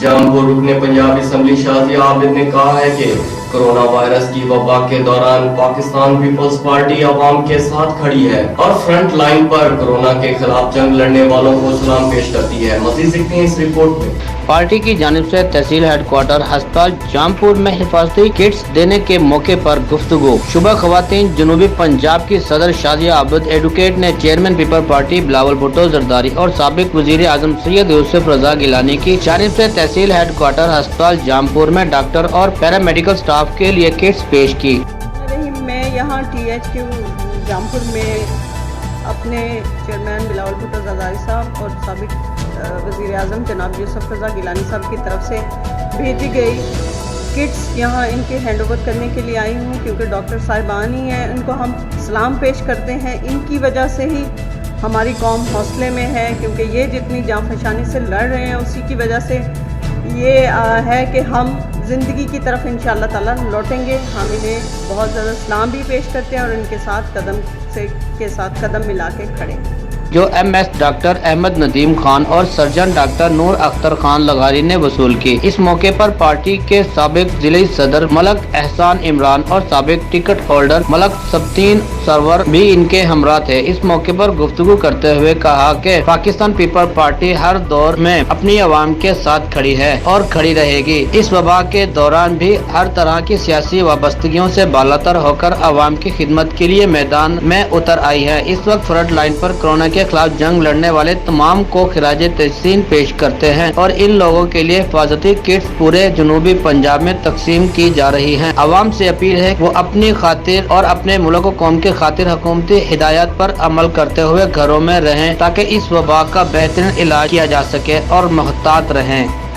जामपुर रुकने पंजाब असम्बली शाजिया आबिद ने कहा है कि कोरोना वायरस की वबा के दौरान पाकिस्तान पीपल्स पार्टी अवाम के साथ खड़ी है और फ्रंट लाइन पर कोरोना के खिलाफ जंग लड़ने वालों को सलाम पेश करती है। मज़ीद देखते हैं इस रिपोर्ट में। पार्टी की जानिब से तहसील हेडक्वार्टर अस्पताल जामपुर में हिफाजती किट्स देने के मौके पर गुफ्तगू। शुबा खवातीन जनूबी पंजाब की सदर शाजिया आबिद एडवोकेट ने chairman people party Bilawal Bhutto Zardari और साबिक वजीर आजम सैयद यूसुफ रजा गिलानी की जानिब से तहसील हेडक्वार्टर अस्पताल जामपुर में डॉक्टर और पैरामेडिकल स्टाफ के लिए किट्स पेश की। मैं यहाँ THQ जामपुर में अपने चेयरमैन बिलावल भुट्टो जरदारी साहब और साबिक वज़ीर आज़म जनाब यूसुफ रजा गिलानी साहब की तरफ से भेजी गई किट्स यहाँ इनके हैंड ओवर करने के लिए आई हूँ, क्योंकि डॉक्टर साहिबान ही हैं, इनको हम सलाम पेश करते हैं। इनकी वजह से ही हमारी कौम हौसले में है, क्योंकि ये जितनी जांफशानी से लड़ रहे हैं उसी की वजह से ये है कि हम ज़िंदगी की तरफ इंशाअल्लाह ताला लौटेंगे। हम इन्हें बहुत ज़्यादा सलाम भी पेश करते हैं और इनके साथ कदम मिला के खड़े हैं। जो MS डॉक्टर अहमद नदीम खान और सर्जन डॉक्टर नूर अख्तर खान लगारी ने वसूल की। इस मौके पर पार्टी के साबिक जिले सदर मलक एहसान इमरान और साबिक टिकट होल्डर मलक सबतीन सरवर भी इनके हमरा थे। इस मौके पर गुफ्तगू करते हुए कहा कि पाकिस्तान पीपल पार्टी हर दौर में अपनी आवाम के साथ खड़ी है और खड़ी रहेगी। इस वबा के दौरान भी हर तरह की सियासी वाबस्तगियों से बालातर होकर आवाम की खिदमत के लिए मैदान में उतर आई है। इस वक्त फ्रंट लाइन पर कोरोना के खिलाफ जंग लड़ने वाले तमाम को खिराज तहसीन पेश करते हैं और इन लोगों के लिए हिफाजती किट्स पूरे जनूबी पंजाब में तकसीम की जा रही हैं। आवाम से अपील है वो अपनी खातिर और अपने मुल्क व कौम के खातिर हुकूमती हिदायत पर अमल करते हुए घरों में रहें ताकि इस वबा का बेहतरीन इलाज किया जा सके और मुहतात रहें।